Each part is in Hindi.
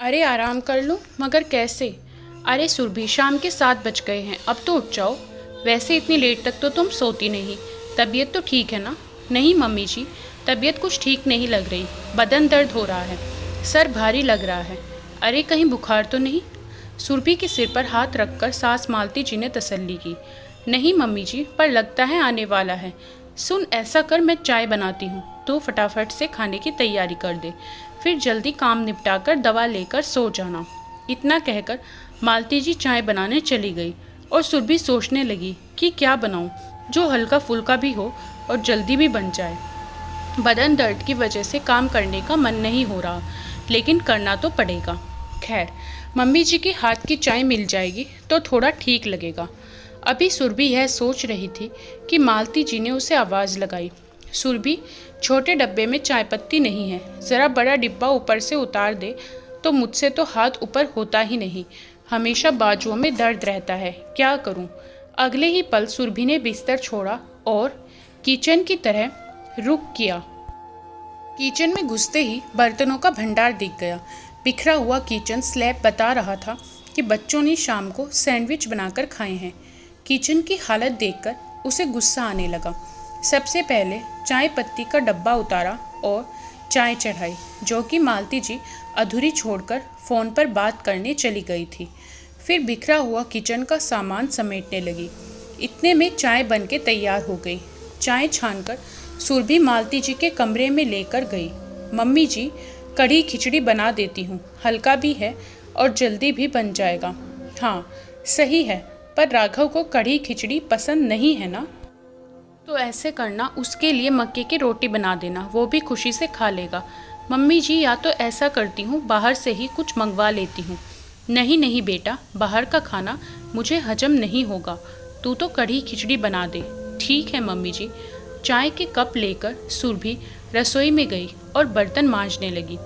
अरे आराम कर लूं मगर कैसे। अरे सुरभि शाम के 7 बज गए हैं, अब तो उठ जाओ। वैसे इतनी लेट तक तो तुम सोती नहीं। तबीयत तो ठीक है ना। नहीं मम्मी जी, तबीयत कुछ ठीक नहीं लग रही। बदन दर्द हो रहा है, सर भारी लग रहा है। अरे कहीं बुखार तो नहीं। सुरभि के सिर पर हाथ रखकर सास मालती जी ने तसल्ली की। नहीं मम्मी जी, पर लगता है आने वाला है। सुन, ऐसा कर, मैं चाय बनाती हूँ, तो फटाफट से खाने की तैयारी कर दे, फिर जल्दी काम निपटाकर दवा लेकर सो जाना। इतना कहकर मालती जी चाय बनाने चली गई और सुरभि सोचने लगी कि क्या बनाऊं जो हल्का फुल्का भी हो और जल्दी भी बन जाए। बदन दर्द की वजह से काम करने का मन नहीं हो रहा, लेकिन करना तो पड़ेगा। खैर, मम्मी जी के हाथ की चाय मिल जाएगी तो थोड़ा ठीक लगेगा। अभी सुरभि यह सोच रही थी कि मालती जी ने उसे आवाज़ लगाई। सुरभि, छोटे डब्बे में चाय पत्ती नहीं है, ज़रा बड़ा डिब्बा ऊपर से उतार दे। तो मुझसे तो हाथ ऊपर होता ही नहीं, हमेशा बाजुओं में दर्द रहता है, क्या करूं। अगले ही पल सुरभि ने बिस्तर छोड़ा और किचन की तरह रुख किया। किचन में घुसते ही बर्तनों का भंडार दिख गया। बिखरा हुआ किचन स्लैब बता रहा था कि बच्चों ने शाम को सैंडविच बनाकर खाए हैं। किचन की हालत देखकर उसे गुस्सा आने लगा। सबसे पहले चाय पत्ती का डब्बा उतारा और चाय चढ़ाई, जो कि मालती जी अधूरी छोड़कर फ़ोन पर बात करने चली गई थी। फिर बिखरा हुआ किचन का सामान समेटने लगी। इतने में चाय बन के तैयार हो गई। चाय छानकर सुरभि मालती जी के कमरे में लेकर गई। मम्मी जी, कढ़ी खिचड़ी बना देती हूँ, हल्का भी है और जल्दी भी बन जाएगा। हाँ सही है, पर राघव को कढ़ी खिचड़ी पसंद नहीं है ना। तो ऐसे करना, उसके लिए मक्के की रोटी बना देना, वो भी खुशी से खा लेगा। मम्मी जी, या तो ऐसा करती हूँ बाहर से ही कुछ मंगवा लेती हूँ। नहीं नहीं बेटा, बाहर का खाना मुझे हजम नहीं होगा, तू तो कढ़ी खिचड़ी बना दे। ठीक है मम्मी जी। चाय के कप लेकर सुरभि रसोई में गई और बर्तन मांजने लगी।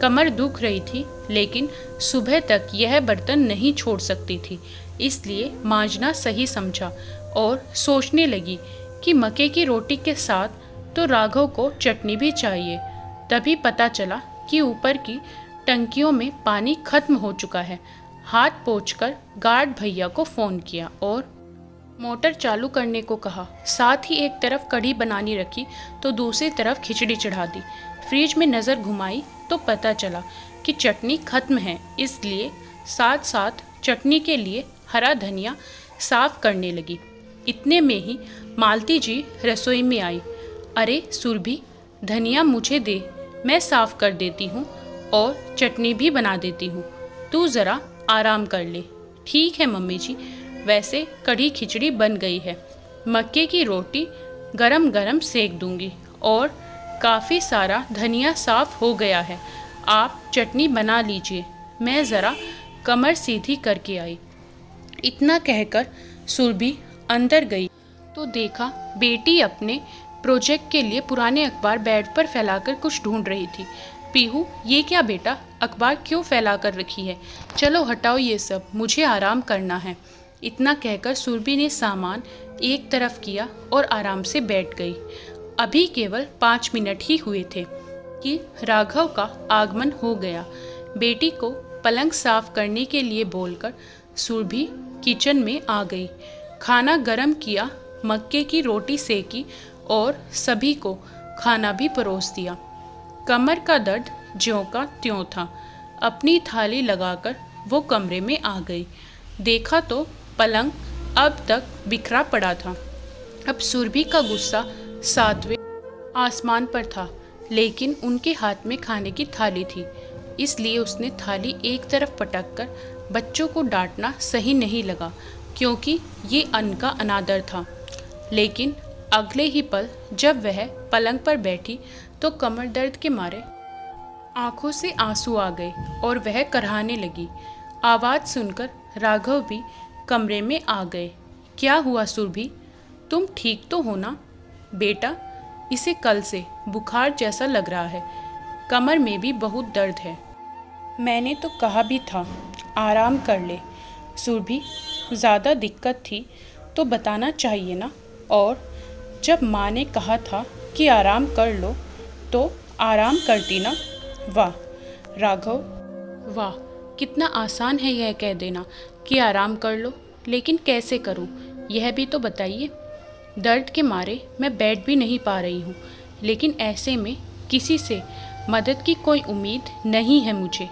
कमर दुख रही थी, लेकिन सुबह तक यह बर्तन नहीं छोड़ सकती थी, इसलिए मांजना सही समझा और सोचने लगी कि मक्के की रोटी के साथ तो राघव को चटनी भी चाहिए। तभी पता चला कि ऊपर की टंकियों में पानी खत्म हो चुका है। हाथ पोंछकर गार्ड भैया को फ़ोन किया और मोटर चालू करने को कहा। साथ ही एक तरफ कढ़ी बनानी रखी तो दूसरी तरफ खिचड़ी चढ़ा दी। फ्रिज में नज़र घुमाई तो पता चला कि चटनी खत्म है, इसलिए साथ साथ चटनी के लिए हरा धनिया साफ करने लगी। इतने में ही मालती जी रसोई में आई। अरे सुरभि, धनिया मुझे दे, मैं साफ कर देती हूँ और चटनी भी बना देती हूँ, तू ज़रा आराम कर ले। ठीक है मम्मी जी। वैसे कढ़ी खिचड़ी बन गई है, मक्के की रोटी गरम गरम सेक दूंगी और काफ़ी सारा धनिया साफ हो गया है। आप चटनी बना लीजिए, मैं ज़रा कमर सीधी करके आई। इतना कहकर सुरभि अंदर गई तो देखा बेटी अपने प्रोजेक्ट के लिए पुराने अखबार बेड पर फैलाकर कुछ ढूंढ रही थी। पीहू, ये क्या बेटा, अखबार क्यों फैला कर रखी है? चलो हटाओ ये सब, मुझे आराम करना है। इतना कहकर सुरभि ने सामान एक तरफ किया और आराम से बैठ गई। अभी केवल 5 मिनट ही हुए थे कि राघव का आगमन हो गया। बेटी को पलंग साफ करने के लिए बोलकर सुरभि किचन में आ गई। खाना गरम किया, मक्के की रोटी सेकी और सभी को खाना भी परोस दिया। कमर का दर्द ज्यों का त्यों था। अपनी थाली लगाकर वो कमरे में आ गई। देखा तो पलंग अब तक बिखरा पड़ा था। अब सुरभि का गुस्सा 7वें आसमान पर था, लेकिन उनके हाथ में खाने की थाली थी, इसलिए उसने थाली एक तरफ पटक कर बच्चों को डांटना सही नहीं लगा, क्योंकि ये अन्न का अनादर था। लेकिन अगले ही पल जब वह पलंग पर बैठी तो कमर दर्द के मारे आंखों से आंसू आ गए और वह कराहने लगी। आवाज़ सुनकर राघव भी कमरे में आ गए। क्या हुआ सुरभि, तुम ठीक तो हो ना? बेटा, इसे कल से बुखार जैसा लग रहा है, कमर में भी बहुत दर्द है। मैंने तो कहा भी था आराम कर ले। सुरभि, ज़्यादा दिक्कत थी तो बताना चाहिए ना, और जब माँ ने कहा था कि आराम कर लो तो आराम करती ना। वाह राघव, वाह, कितना आसान है यह कह देना कि आराम कर लो, लेकिन कैसे करूं, यह भी तो बताइए। दर्द के मारे मैं बैठ भी नहीं पा रही हूँ, लेकिन ऐसे में किसी से मदद की कोई उम्मीद नहीं है मुझे।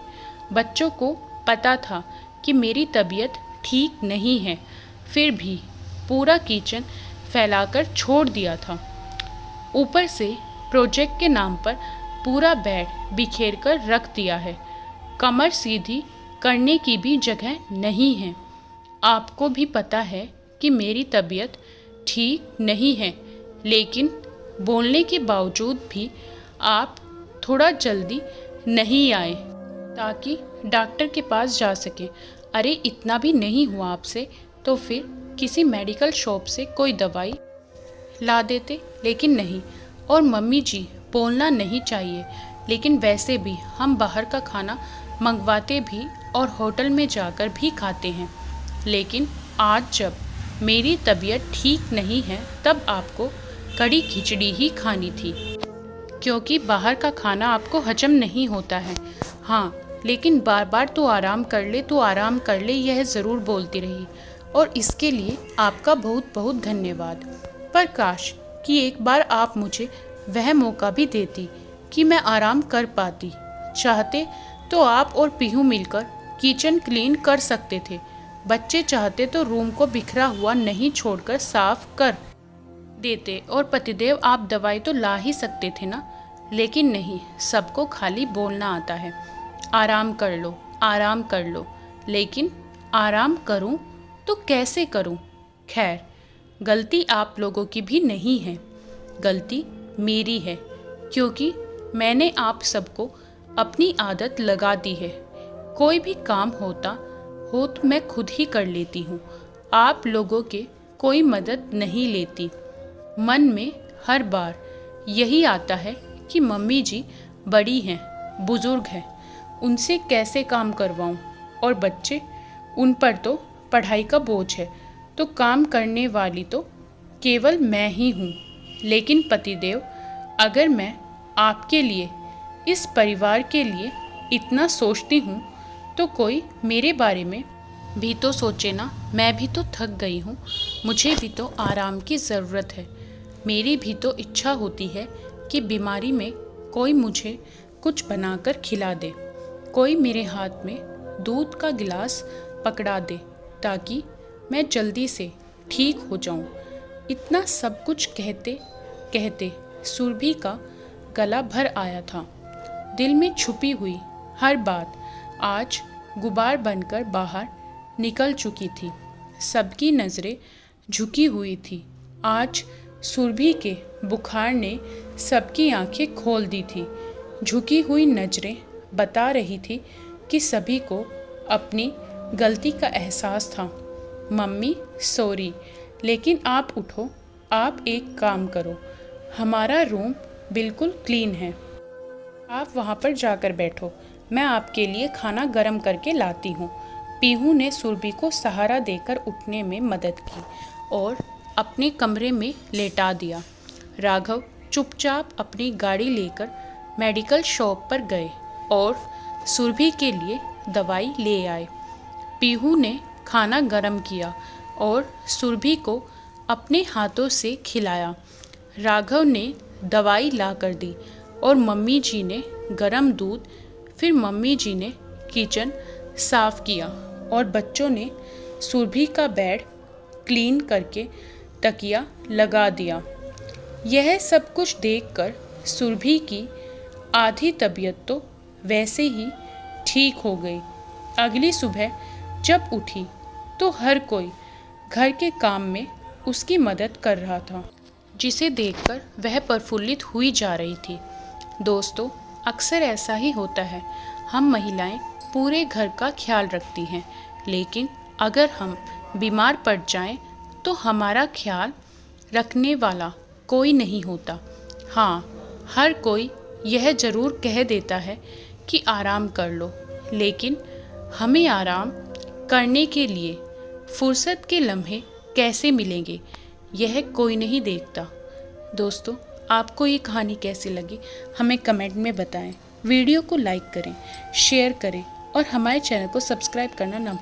बच्चों को पता था कि मेरी तबीयत ठीक नहीं है, फिर भी पूरा किचन फैलाकर छोड़ दिया था। ऊपर से प्रोजेक्ट के नाम पर पूरा बेड बिखेर कर रख दिया है। कमर सीधी करने की भी जगह नहीं है। आपको भी पता है कि मेरी तबीयत ठीक नहीं है, लेकिन बोलने के बावजूद भी आप थोड़ा जल्दी नहीं आए ताकि डॉक्टर के पास जा सके। अरे इतना भी नहीं हुआ आपसे तो फिर किसी मेडिकल शॉप से कोई दवाई ला देते, लेकिन नहीं। और मम्मी जी, बोलना नहीं चाहिए, लेकिन वैसे भी हम बाहर का खाना मंगवाते भी और होटल में जाकर भी खाते हैं। लेकिन आज जब मेरी तबीयत ठीक नहीं है तब आपको कड़ी खिचड़ी ही खानी थी, क्योंकि बाहर का खाना आपको हजम नहीं होता है। हाँ, लेकिन बार बार तू आराम कर ले, तू आराम कर ले, यह ज़रूर बोलती रही, और इसके लिए आपका बहुत बहुत धन्यवाद। पर काश कि एक बार आप मुझे वह मौका भी देती कि मैं आराम कर पाती। चाहते तो आप और पीहू मिलकर किचन क्लीन कर सकते थे। बच्चे चाहते तो रूम को बिखरा हुआ नहीं छोड़कर साफ कर देते, और पतिदेव आप दवाई तो ला ही सकते थे ना। लेकिन नहीं, सबको खाली बोलना आता है, आराम कर लो, आराम कर लो। लेकिन आराम करूं तो कैसे करूं? खैर, गलती आप लोगों की भी नहीं है, गलती मेरी है, क्योंकि मैंने आप सबको अपनी आदत लगा दी है। कोई भी काम होता हो तो मैं खुद ही कर लेती हूँ, आप लोगों के कोई मदद नहीं लेती। मन में हर बार यही आता है कि मम्मी जी बड़ी हैं, बुजुर्ग हैं, उनसे कैसे काम करवाऊँ, और बच्चे, उन पर तो पढ़ाई का बोझ है, तो काम करने वाली तो केवल मैं ही हूँ। लेकिन पतिदेव, अगर मैं आपके लिए, इस परिवार के लिए इतना सोचती हूँ तो कोई मेरे बारे में भी तो सोचे ना। मैं भी तो थक गई हूँ, मुझे भी तो आराम की ज़रूरत है। मेरी भी तो इच्छा होती है कि बीमारी में कोई मुझे कुछ बनाकर खिला दे, कोई मेरे हाथ में दूध का गिलास पकड़ा दे ताकि मैं जल्दी से ठीक हो जाऊं। इतना सब कुछ कहते कहते सुरभि का गला भर आया था। दिल में छुपी हुई हर बात आज गुबार बनकर बाहर निकल चुकी थी। सबकी नज़रें झुकी हुई थी। आज सुरभि के बुखार ने सबकी आंखें खोल दी थी। झुकी हुई नज़रें बता रही थी कि सभी को अपनी गलती का एहसास था। मम्मी सॉरी, लेकिन आप उठो, आप एक काम करो, हमारा रूम बिल्कुल क्लीन है, आप वहाँ पर जाकर बैठो, मैं आपके लिए खाना गर्म करके लाती हूँ। पीहू ने सुरभि को सहारा देकर उठने में मदद की और अपने कमरे में लेटा दिया। राघव चुपचाप अपनी गाड़ी लेकर मेडिकल शॉप पर गए और सुरभि के लिए दवाई ले आए। पीहू ने खाना गर्म किया और सुरभि को अपने हाथों से खिलाया। राघव ने दवाई ला कर दी और मम्मी जी ने गरम दूध, फिर मम्मी जी ने किचन साफ किया और बच्चों ने सुरभि का बेड क्लीन करके तकिया लगा दिया। यह सब कुछ देखकर सुरभि की आधी तबीयत तो वैसे ही ठीक हो गई। अगली सुबह जब उठी तो हर कोई घर के काम में उसकी मदद कर रहा था, जिसे देखकर वह प्रफुल्लित हुई जा रही थी। दोस्तों, अक्सर ऐसा ही होता है, हम महिलाएं पूरे घर का ख्याल रखती हैं, लेकिन अगर हम बीमार पड़ जाएं तो हमारा ख्याल रखने वाला कोई नहीं होता। हाँ, हर कोई यह ज़रूर कह देता है कि आराम कर लो, लेकिन हमें आराम करने के लिए फुर्सत के लम्हे कैसे मिलेंगे, यह कोई नहीं देखता। दोस्तों, आपको ये कहानी कैसी लगी हमें कमेंट में बताएं। वीडियो को लाइक करें, शेयर करें और हमारे चैनल को सब्सक्राइब करना ना